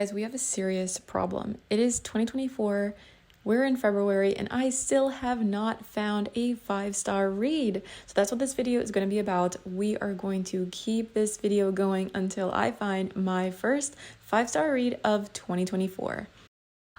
Guys, we have a serious problem. It is 2024, we're in February, and I still have not found a 5-star read. So that's what this video is going to be about. We are going to keep this video going until I find my first 5-star read of 2024.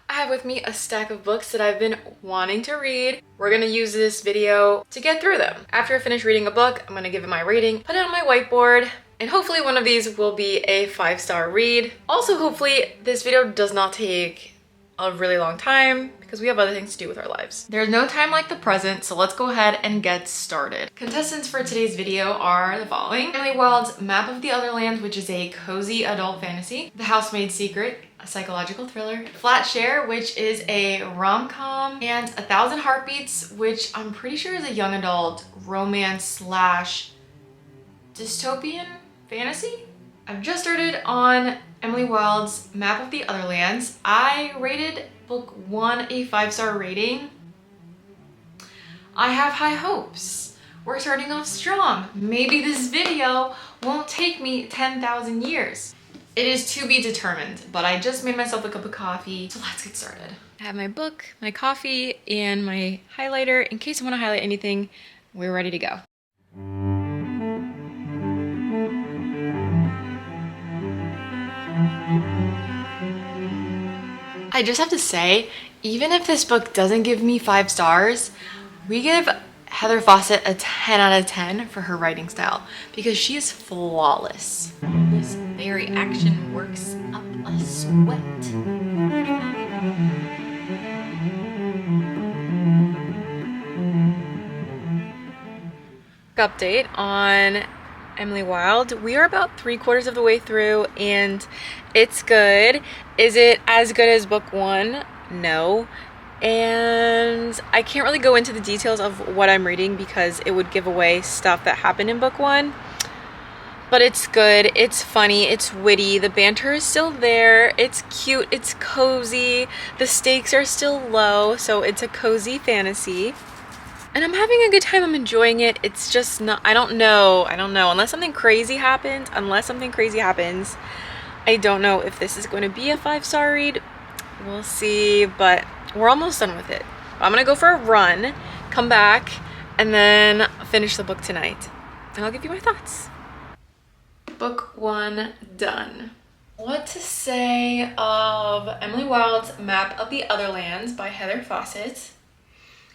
I have with me a stack of books that I've been wanting to read. We're gonna use this video to get through them. After I finish reading a book, I'm gonna give it my rating, put it on my whiteboard, and hopefully one of these will be a 5-star read. Also, hopefully this video does not take a really long time because we have other things to do with our lives. There's no time like the present, so let's go ahead and get started. Contestants for today's video are the following: Emily Wilde's Map of the Otherlands, which is a cozy adult fantasy; The Housemaids Secret, a psychological thriller; Flatshare, which is a rom-com; and 1,000 Heartbeats, which I'm pretty sure is a young adult romance slash dystopian fantasy. I've just started on Emily Wilde's Map of the Otherlands. I rated book 1 a 5-star rating. I have high hopes. We're starting off strong. Maybe this video won't take me 10,000 years. It is to be determined, but I just made myself a cup of coffee, so let's get started. I have my book, my coffee, and my highlighter. In case I want to highlight anything, we're ready to go. I just have to say, even if this book doesn't give me 5 stars, we give Heather Fawcett a 10 out of 10 for her writing style because she is flawless. This very action works up a sweat. Update on Emily Wilde. We are about 3/4 of the way through and it's good. Is it as good as book 1? No. And I can't really go into the details of what I'm reading because it would give away stuff that happened in book 1. But it's good, it's funny, it's witty, the banter is still there, it's cute, it's cozy, the stakes are still low, so it's a cozy fantasy. And I'm having a good time, I'm enjoying it. It's just not, I don't know, unless something crazy happens, I don't know if this is going to be a 5-star read. We'll see, but we're almost done with it. I'm gonna go for a run, come back, and then finish the book tonight. And I'll give you my thoughts. Book 1 done. What to say of Emily Wilde's Map of the Otherlands by Heather Fawcett?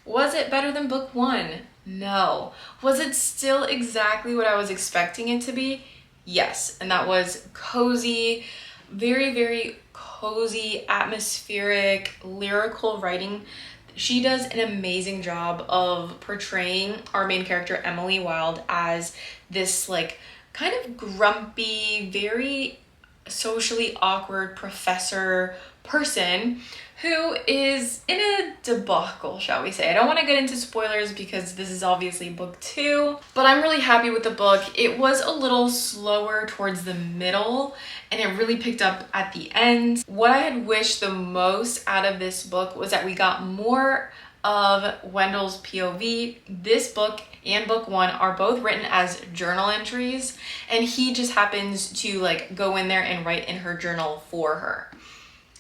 Was it better than book 1? No. Was it still exactly what I was expecting it to be? Yes, and that was cozy, very, very cozy, atmospheric, lyrical writing. She does an amazing job of portraying our main character, Emily Wilde, as this like kind of grumpy, very socially awkward professor person who is in a debacle, shall we say. I don't want to get into spoilers because this is obviously book 2, but I'm really happy with the book. It was a little slower towards the middle and it really picked up at the end. What I had wished the most out of this book was that we got more of Wendell's POV. This book and book 1 are both written as journal entries and he just happens to like go in there and write in her journal for her.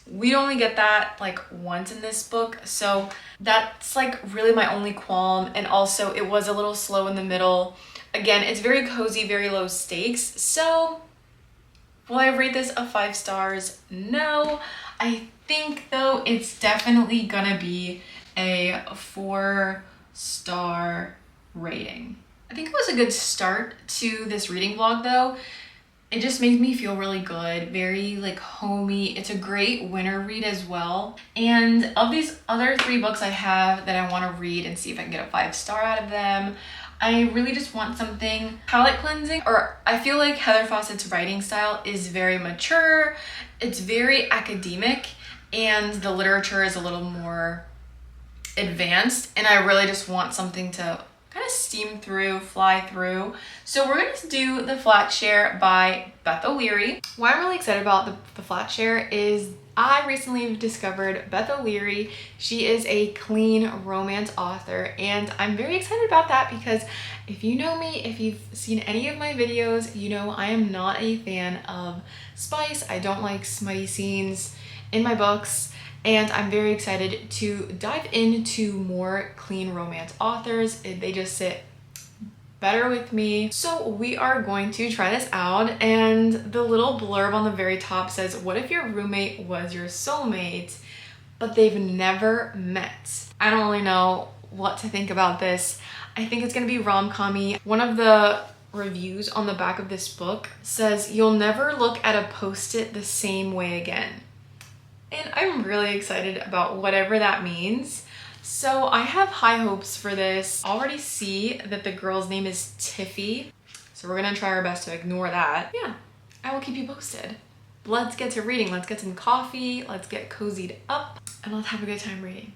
We only get that like once in this book, so that's like really my only qualm. And also it was a little slow in the middle. Again, it's very cozy, very low stakes. So will I rate this a 5 stars? No. I think though it's definitely gonna be a 4-star rating. I think it was a good start to this reading vlog though. It just made me feel really good, very like homey. It's a great winter read as well. And of these other 3 books I have that I want to read and see if I can get a 5-star out of them, I really just want something palate cleansing. Or I feel like Heather Fawcett's writing style is very mature, it's very academic, and the literature is a little more advanced. And I really just want something to kind of steam through, fly through. So we're going to do the Flatshare by Beth O'Leary. Why I'm really excited about the Flatshare is I recently discovered Beth O'Leary. She is a clean romance author, and I'm very excited about that because if you know me, if you've seen any of my videos, you know I am not a fan of spice. I don't like smutty scenes in my books, and I'm very excited to dive into more clean romance authors. They just sit better with me. So we are going to try this out, and the little blurb on the very top says, what if your roommate was your soulmate, but they've never met? I don't really know what to think about this. I think it's gonna be rom-com-y. One of the reviews on the back of this book says, you'll never look at a post-it the same way again. And I'm really excited about whatever that means. So I have high hopes for this. I already see that the girl's name is Tiffy. So we're gonna try our best to ignore that. Yeah, I will keep you posted. Let's get to reading. Let's get some coffee. Let's get cozied up and let's have a good time reading.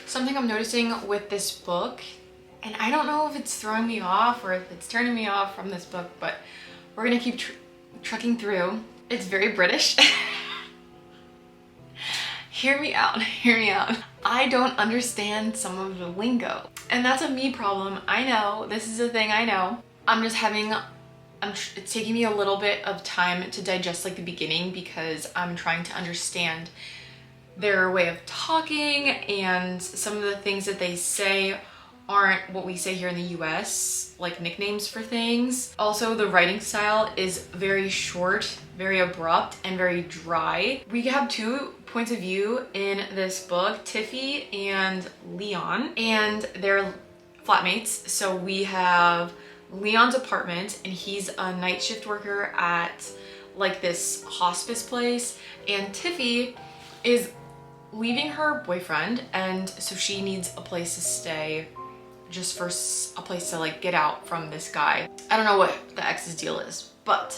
Something I'm noticing with this book, and I don't know if it's throwing me off or if it's turning me off from this book, but we're gonna keep trucking through. It's very British. Hear me out, hear me out. I don't understand some of the lingo, and that's a me problem. I know, this is a thing I know. I'm just having, it's taking me a little bit of time to digest like the beginning because I'm trying to understand their way of talking, and some of the things that they say aren't what we say here in the US, like nicknames for things. Also, the writing style is very short, very abrupt, and very dry. We have two points of view in this book, Tiffy and Leon, and they're flatmates. So we have Leon's apartment, and he's a night shift worker at like this hospice place, and Tiffy is leaving her boyfriend, and so she needs a place to stay, just for a place to like get out from this guy. I don't know what the ex's deal is, but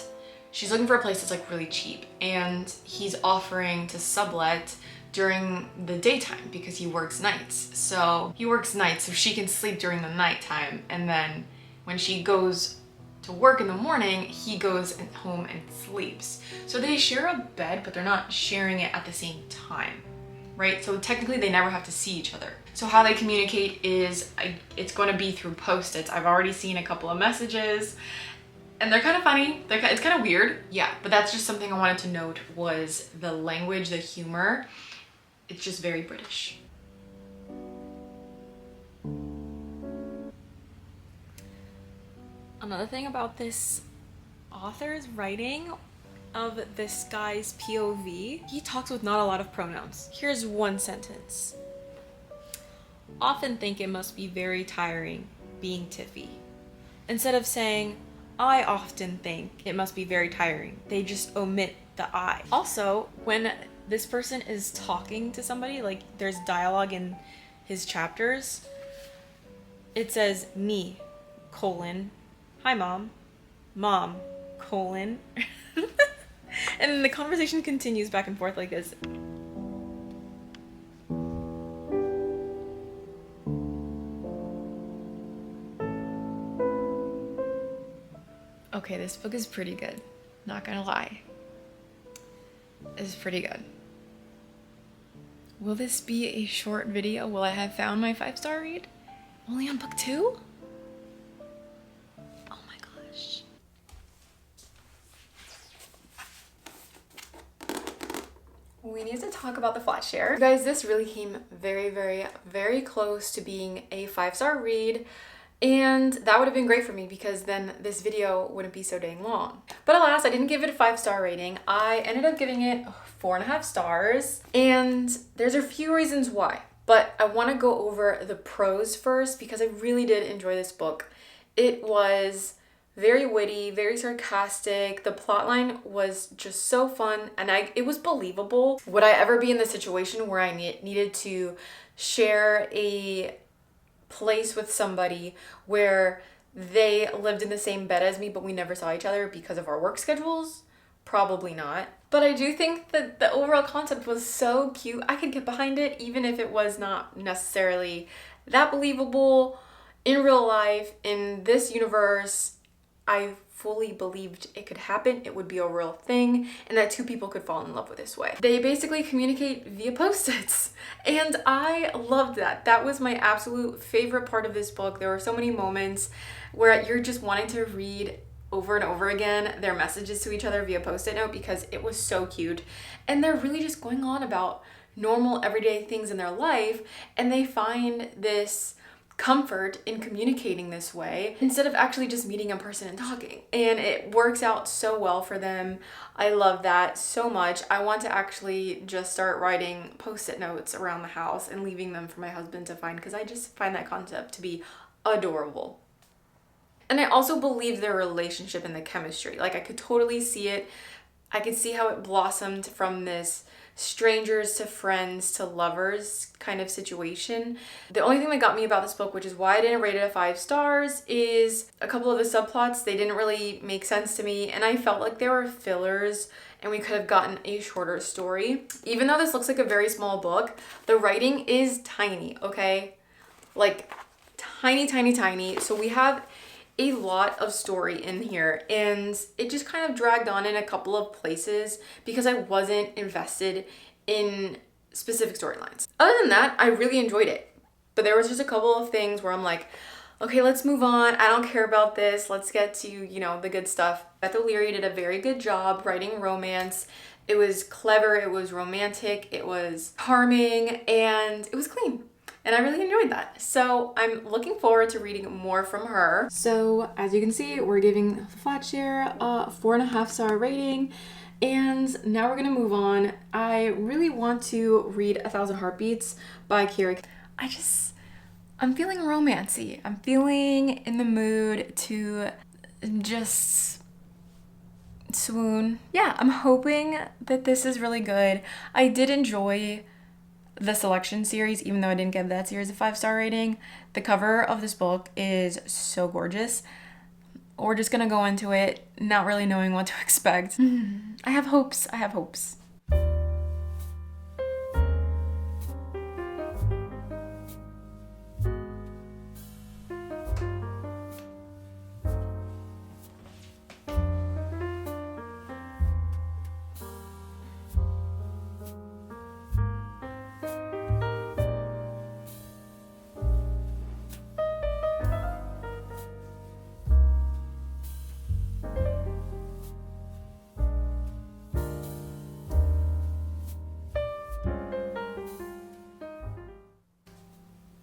she's looking for a place that's like really cheap, and he's offering to sublet during the daytime because he works nights. So he works nights so she can sleep during the nighttime, and then when she goes to work in the morning, he goes home and sleeps. So they share a bed, but they're not sharing it at the same time. Right? So technically they never have to see each other. So how they communicate is it's going to be through post-its. I've already seen a couple of messages, and they're kind of funny. It's kind of weird. Yeah, but that's just something I wanted to note, was the language, the humor. It's just very British. Another thing about this author's writing of this guy's POV, he talks with not a lot of pronouns. Here's one sentence. Often think it must be very tiring being Tiffy. Instead of saying, I often think it must be very tiring, they just omit the I. Also, when this person is talking to somebody, like there's dialogue in his chapters, it says me, colon, hi mom, mom, colon. And then the conversation continues back and forth like this. Okay, this book is pretty good. Not gonna lie. It's pretty good. Will this be a short video? Will I have found my 5-star read? Only on book 2? Oh my gosh. We need to talk about the Flatshare. Guys, this really came very, very, very close to being a 5-star read. And that would have been great for me because then this video wouldn't be so dang long. But alas, I didn't give it a 5-star rating. I ended up giving it 4.5 stars. And there's a few reasons why. But I want to go over the pros first because I really did enjoy this book. It was very witty, very sarcastic. The plotline was just so fun and it was believable. Would I ever be in the situation where I needed to share a place with somebody where they lived in the same bed as me but we never saw each other because of our work schedules? Probably not. But I do think that the overall concept was so cute. I could get behind it even if it was not necessarily that believable in real life. In this universe, I fully believed it could happen, it would be a real thing, and that two people could fall in love with this way. They basically communicate via post-its, and I loved that. That was my absolute favorite part of this book. There were so many moments where you're just wanting to read over and over again their messages to each other via post-it note because it was so cute. And they're really just going on about normal everyday things in their life, and they find this comfort in communicating this way instead of actually just meeting in person and talking. And it works out so well for them. I love that so much. I want to actually just start writing post-it notes around the house and leaving them for my husband to find because I just find that concept to be adorable. And I also believe their relationship and the chemistry. Like I could totally see it. I could see how it blossomed from this strangers to friends to lovers kind of situation. The only thing that got me about this book, which is why I didn't rate it a 5 stars, is a couple of the subplots. They didn't really make sense to me, and I felt like they were fillers and we could have gotten a shorter story. Even though this looks like a very small book, the writing is tiny, okay? Like tiny, tiny, tiny. So we have a lot of story in here, and it just kind of dragged on in a couple of places because I wasn't invested in specific storylines. Other than that, I really enjoyed it, but there was just a couple of things where I'm like, okay, let's move on. I don't care about this. Let's get to, you know, the good stuff. Beth O'Leary did a very good job writing romance. It was clever, it was romantic, it was charming, and it was clean. And I really enjoyed that. So I'm looking forward to reading more from her. So as you can see, we're giving Flatshare a 4.5 star rating. And now we're gonna move on. I really want to read 1,000 Heartbeats by Kiri. I'm feeling romancy. I'm feeling in the mood to just swoon. Yeah, I'm hoping that this is really good. I did enjoy the Selection series, even though I didn't give that series a 5-star rating. The cover of this book is so gorgeous. We're just gonna go into it not really knowing what to expect. I have hopes.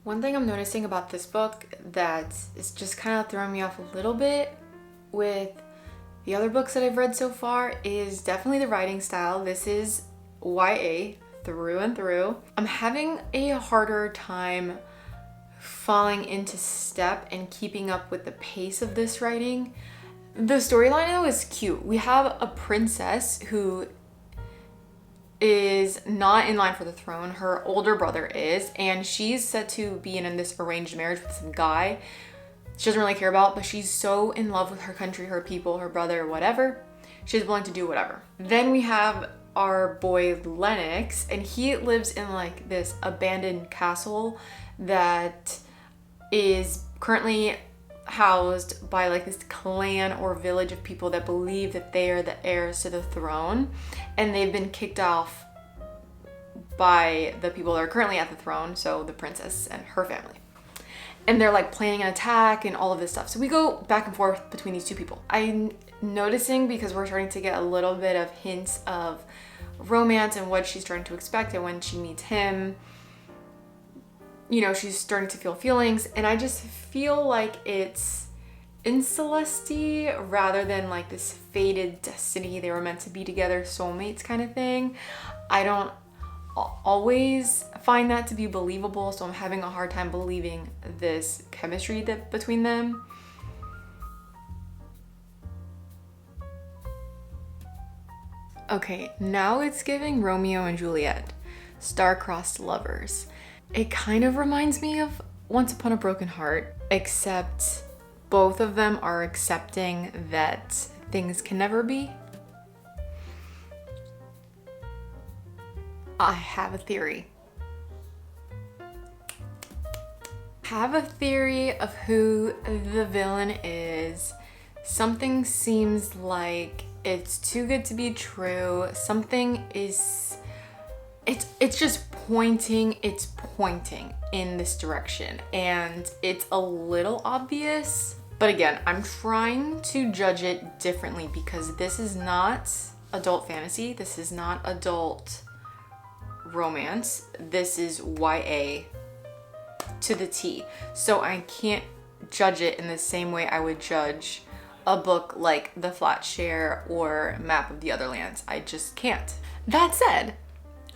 One thing I'm noticing about this book that is just kind of throwing me off a little bit with the other books that I've read so far is definitely the writing style. This is YA through and through. I'm having a harder time falling into step and keeping up with the pace of this writing. The storyline though is cute. We have a princess who is not in line for the throne. Her older brother is, and she's set to be in this arranged marriage with some guy she doesn't really care about, but she's so in love with her country, her people, her brother, whatever. She's willing to do whatever. Then we have our boy Lennox, and he lives in like this abandoned castle that is currently housed by like this clan or village of people that believe that they are the heirs to the throne, and they've been kicked off by the people that are currently at the throne, so the princess and her family. And they're like planning an attack and all of this stuff. So we go back and forth between these two people. I'm noticing, because we're starting to get a little bit of hints of romance and what she's starting to expect, and when she meets him, you know, she's starting to feel feelings, and I just feel like it's in Celeste rather than like this fated destiny, they were meant to be together, soulmates kind of thing. I don't always find that to be believable, so I'm having a hard time believing this chemistry that between them. Okay, now it's giving Romeo and Juliet, star-crossed lovers. It kind of reminds me of Once Upon a Broken Heart, except both of them are accepting that things can never be. I have a theory. Have a theory of who the villain is. Something seems like it's too good to be true. Something is, it's just pointing in this direction, and it's a little obvious. But again, I'm trying to judge it differently because this is not adult fantasy. This is not adult romance. This is YA to the T. So I can't judge it in the same way I would judge a book like The Flatshare or Map of the Otherlands. I just can't. That said,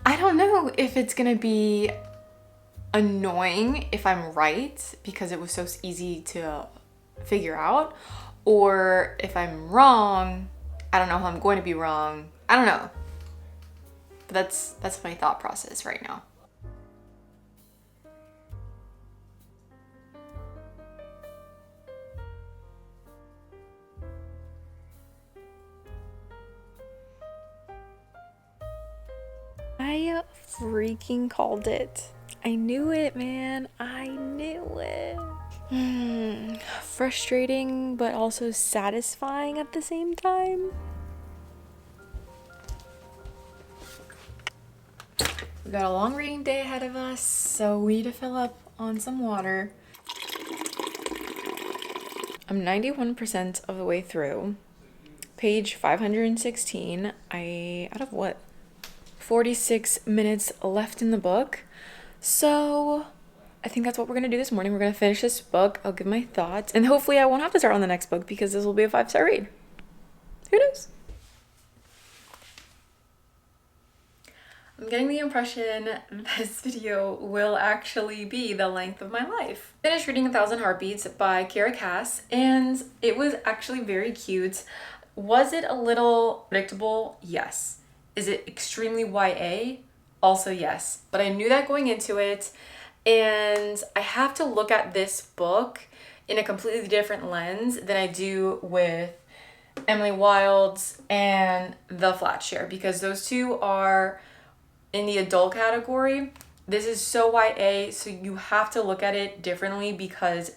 I don't know if it's gonna be annoying if I'm right because it was so easy to figure out, or if I'm wrong. I don't know how I'm going to be wrong. I don't know. But that's my thought process right now. I freaking called it. I knew it, man. I knew it. Frustrating, but also satisfying at the same time. We got a long reading day ahead of us, so we need to fill up on some water. I'm 91% of the way through. Page 516. Out of what? 46 minutes left in the book. So I think that's what we're gonna do this morning. We're gonna finish this book. I'll give my thoughts, and hopefully I won't have to start on the next book because this will be a 5-star read. Who knows? I'm getting the impression this video will actually be the length of my life. Finished reading 1,000 Heartbeats by Kara Cass, and it was actually very cute. Was it a little predictable? Yes. Is it extremely YA? Also yes. But I knew that going into it, and I have to look at this book in a completely different lens than I do with Emily Wilde's and The Flatshare, because those two are in the adult category. This is so YA, so you have to look at it differently, because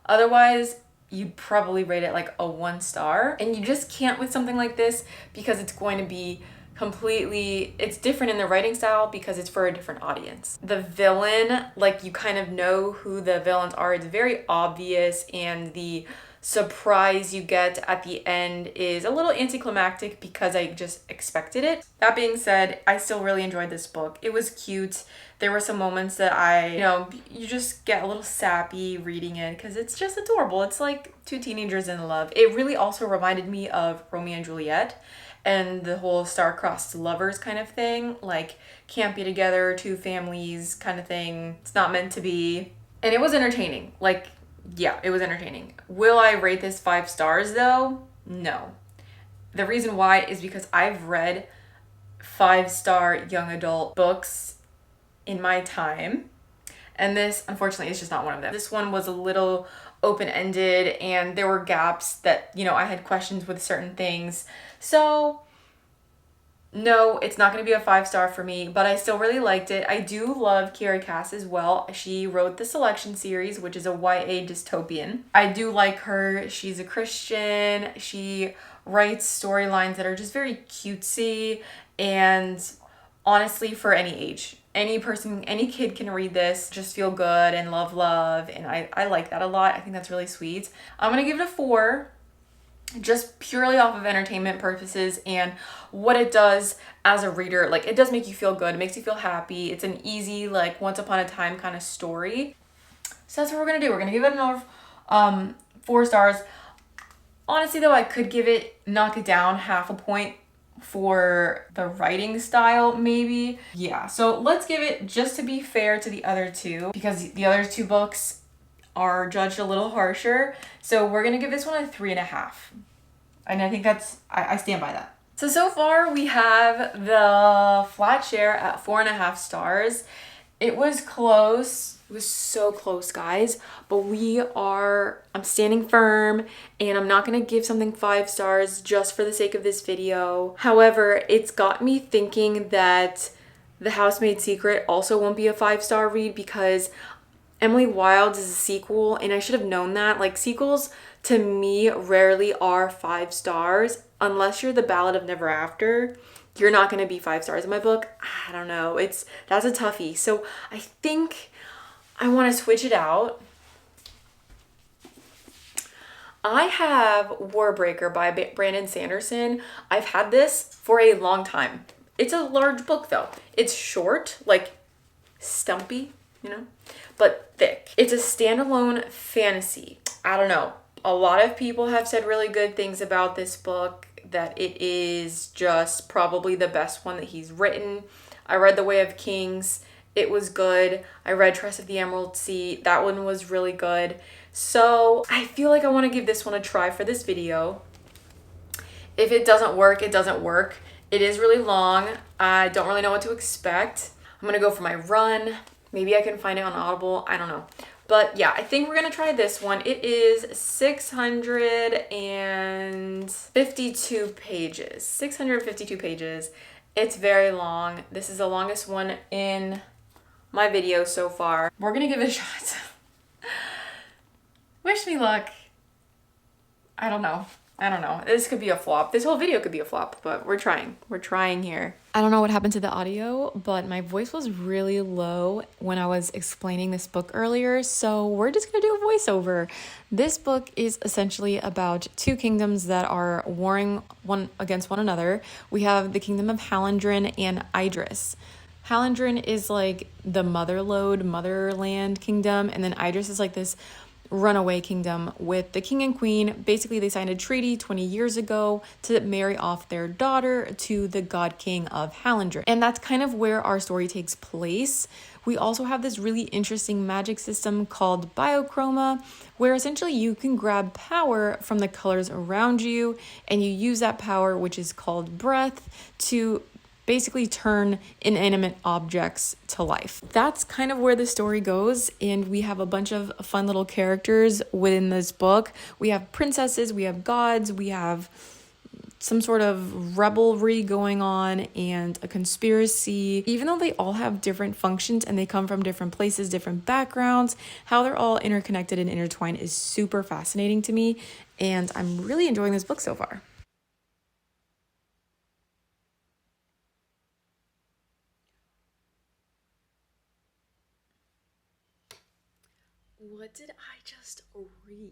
otherwise you'd probably rate it like a 1 star, and you just can't with something like this because it's going to be completely, it's different in the writing style because it's for a different audience. The villain, like, you kind of know who the villains are. It's very obvious, and the surprise you get at the end is a little anticlimactic because I just expected it. That being said, I still really enjoyed this book. It was cute. There were some moments that you just get a little sappy reading it because it's just adorable. It's like two teenagers in love. It really also reminded me of Romeo and Juliet and the whole star-crossed lovers kind of thing, like can't be together, two families kind of thing. It's not meant to be. And it was entertaining. Like, yeah, it was entertaining. Will I rate this 5 stars though? No. The reason why is because I've read 5-star young adult books in my time, and this, unfortunately, is just not one of them. This one was a little open-ended, and there were gaps that, I had questions with certain things. So no, it's not going to be a 5-star for me, but I still really liked it. I do love Kara Cass as well. She wrote the Selection series, which is a YA dystopian. I do like her. She's a Christian. She writes storylines that are just very cutesy, and honestly, for any age. Any person, any kid can read this, just feel good and love, and I like that a lot. I think that's really sweet. I'm gonna give it a 4. just purely off of entertainment purposes and what it does as a reader. Like, it does make you feel good. It makes you feel happy. It's an easy, like, once upon a time kind of story. So that's what we're gonna do. We're gonna give it another 4 stars. Honestly though, I could knock it down half a point for the writing style, maybe. Yeah, so let's give it, just to be fair to the other two, because the other 2 books are judged a little harsher. So we're gonna give this one a 3.5. And I think I stand by that. So far we have the Flatshare at 4.5 stars. It was close. It was so close, guys. But I'm standing firm, and I'm not gonna give something 5 stars just for the sake of this video. However, it's got me thinking that The Housemaids Secret also won't be a 5-star read, because Emily Wilde's is a sequel, and I should have known that. Like, sequels to me rarely are 5 stars unless you're The Ballad of Never After. You're not going to be 5 stars in my book. I don't know. That's a toughie. So I think I want to switch it out. I have Warbreaker by Brandon Sanderson. I've had this for a long time. It's a large book though. It's short, like stumpy, but thick. It's a standalone fantasy. I don't know. A lot of people have said really good things about this book, that it is just probably the best one that he's written. I read The Way of Kings. It was good. I read Tress of the Emerald Sea. That one was really good. So I feel like I want to give this one a try for this video. If it doesn't work, it doesn't work. It is really long. I don't really know what to expect. I'm going to go for my run. Maybe I can find it on Audible. I don't know. But yeah, I think we're going to try this one. It is 652 pages. 652 pages. It's very long. This is the longest one in my video so far. We're going to give it a shot. Wish me luck. I don't know. This could be a flop. This whole video could be a flop, but we're trying. We're trying here. I don't know what happened to the audio, but my voice was really low when I was explaining this book earlier, so we're just gonna do a voiceover. This book is essentially about 2 kingdoms that are warring one against one another. We have the kingdom of Hallandren and Idris. Hallandren is like the motherland kingdom, and then Idris is like this runaway kingdom with the king and queen. Basically, they signed a treaty 20 years ago to marry off their daughter to the god king of Hallandren. And that's kind of where our story takes place. We also have this really interesting magic system called biochroma, where essentially you can grab power from the colors around you, and you use that power, which is called breath, to basically turn inanimate objects to life. That's kind of where the story goes, and we have a bunch of fun little characters within this book. We have princesses, we have gods, we have some sort of revelry going on and a conspiracy. Even though they all have different functions and they come from different places, different backgrounds, how they're all interconnected and intertwined is super fascinating to me, and I'm really enjoying this book so far. What did I just read?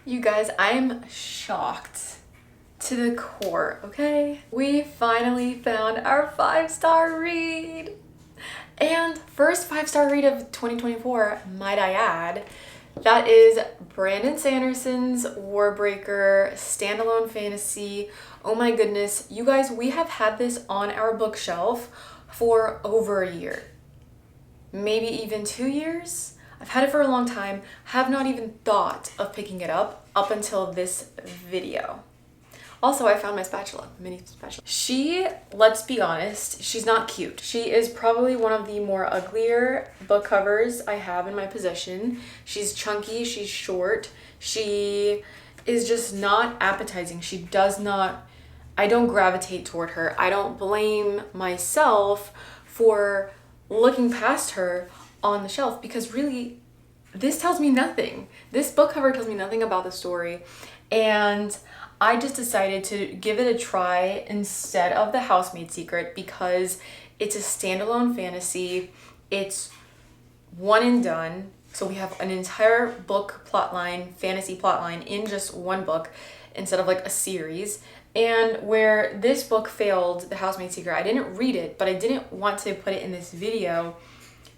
You guys, I'm shocked to the core, okay? We finally found our 5-star read. And first 5-star read of 2024, might I add. That is Brandon Sanderson's Warbreaker standalone fantasy. Oh my goodness, you guys, we have had this on our bookshelf for over a year. Maybe even 2 years? I've had it for a long time, have not even thought of picking it up until this video. Also, I found my spatula, mini spatula. She, let's be honest, she's not cute. She is probably one of the more uglier book covers I have in my possession. She's chunky, she's short. She is just not appetizing. I don't gravitate toward her. I don't blame myself for looking past her on the shelf, because really this tells me nothing. This book cover tells me nothing about the story. And I just decided to give it a try instead of the Housemaids Secret because it's a standalone fantasy. It's one and done. So we have an entire book plotline, fantasy plotline in just one book instead of like a series. And where this book failed, The Housemaids Secret, I didn't read it, but I didn't want to put it in this video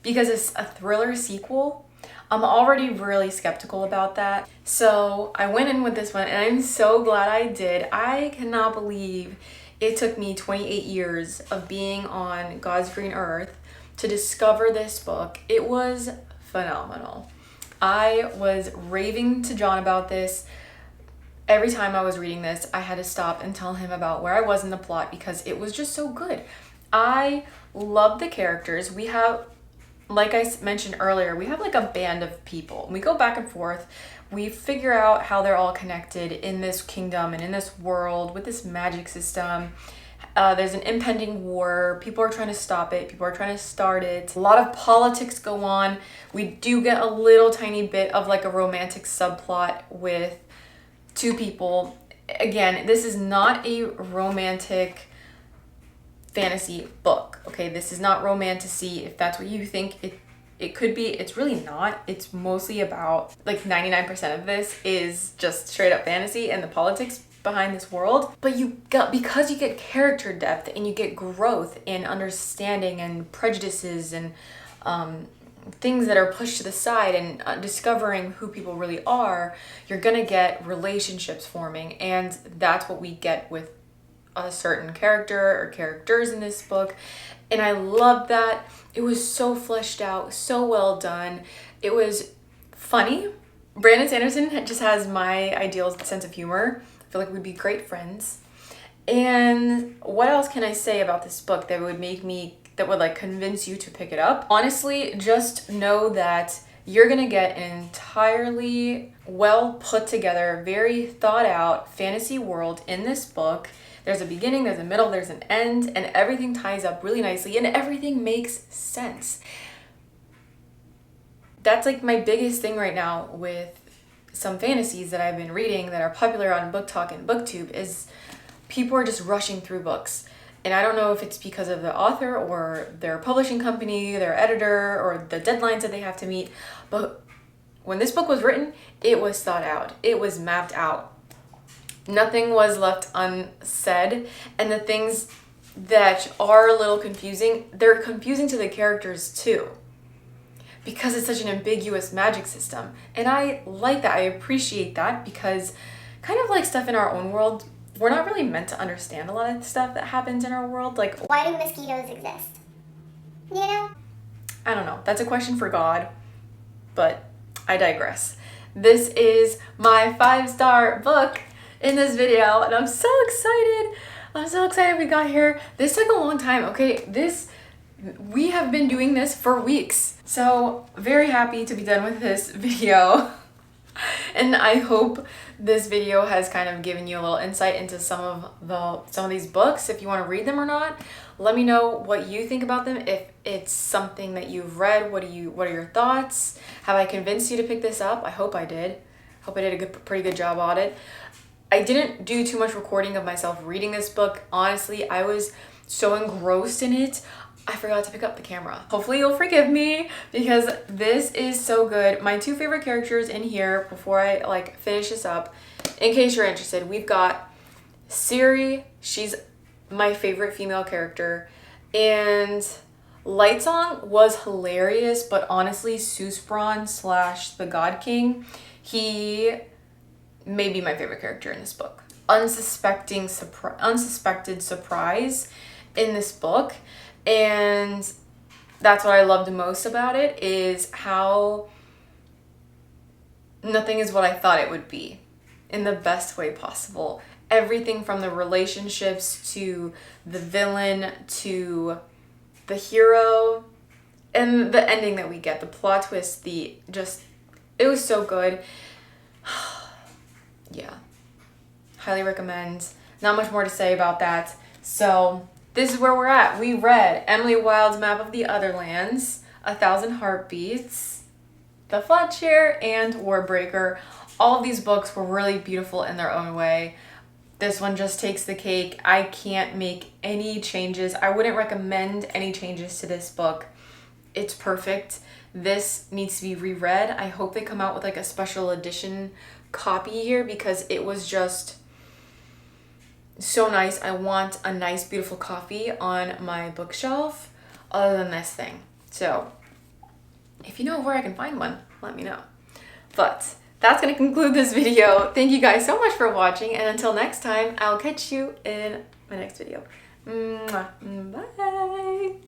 because it's a thriller sequel. I'm already really skeptical about that. So I went in with this one and I'm so glad I did. I cannot believe it took me 28 years of being on God's green earth to discover this book. It was phenomenal. I was raving to John about this. Every time I was reading this, I had to stop and tell him about where I was in the plot because it was just so good. I love the characters. We have, like I mentioned earlier, we have like a band of people. We go back and forth. We figure out how they're all connected in this kingdom and in this world with this magic system. There's an impending war. People are trying to stop it. People are trying to start it. A lot of politics go on. We do get a little tiny bit of like a romantic subplot with two people. Again, this is not a romantic fantasy book, okay? This is not romantasy. If that's what you think it could be, it's really not. It's mostly about, like 99% of this is just straight up fantasy and the politics behind this world. But because you get character depth and you get growth in understanding and prejudices and things that are pushed to the side and discovering who people really are, you're gonna get relationships forming, and that's what we get with a certain character or characters in this book. And I love that. It was so fleshed out, so well done. It was funny. Brandon Sanderson just has my ideal sense of humor. I feel like we'd be great friends. And what else can I say about this book that would like convince you to pick it up? Honestly, just know that you're gonna get an entirely well put together, very thought out fantasy world in this book. There's a beginning, there's a middle, there's an end, and everything ties up really nicely and everything makes sense. That's like my biggest thing right now with some fantasies that I've been reading that are popular on Book Talk and BookTube is people are just rushing through books. And I don't know if it's because of the author or their publishing company, their editor, or the deadlines that they have to meet. But when this book was written, it was thought out. It was mapped out. Nothing was left unsaid. And the things that are a little confusing, they're confusing to the characters too, because it's such an ambiguous magic system. And I like that. I appreciate that because kind of like stuff in our own world, we're not really meant to understand a lot of the stuff that happens in our world. Like, why do mosquitoes exist? You know? I don't know. That's a question for God, but I digress. This is my 5-star book in this video, and I'm so excited. I'm so excited we got here. This took a long time, okay? We have been doing this for weeks. So very happy to be done with this video. And I hope this video has kind of given you a little insight into some of these books. If you want to read them or not, let me know what you think about them. If it's something that you've read, what are your thoughts? Have I convinced you to pick this up? I hope I did. Hope I did a pretty good job on it. I didn't do too much recording of myself reading this book. Honestly, I was so engrossed in it, I forgot to pick up the camera. Hopefully you'll forgive me because this is so good. My two favorite characters in here, before I finish this up, in case you're interested, we've got Siri. She's my favorite female character. And Lightsong was hilarious, but honestly, Susbron / the God King, he may be my favorite character in this book. Unsuspected surprise in this book. And that's what I loved most about it, is how nothing is what I thought it would be in the best way possible. Everything from the relationships to the villain to the hero and the ending that we get, the plot twist, it was so good. Yeah, highly recommend. Not much more to say about that. So this is where we're at. We read Emily Wilde's map of the Otherlands, 1,000 Heartbeats. the Flatshare and Warbreaker. All of these books were really beautiful in their own way. This one just takes the cake. I can't make any changes. I wouldn't recommend any changes to this book. It's perfect. This needs to be reread. I hope they come out with like a special edition copy here because it was just so nice. I want a nice, beautiful copy on my bookshelf other than this thing. So if you know where I can find one, let me know. But that's going to conclude this video. Thank you guys so much for watching. And until next time, I'll catch you in my next video. Mwah. Bye.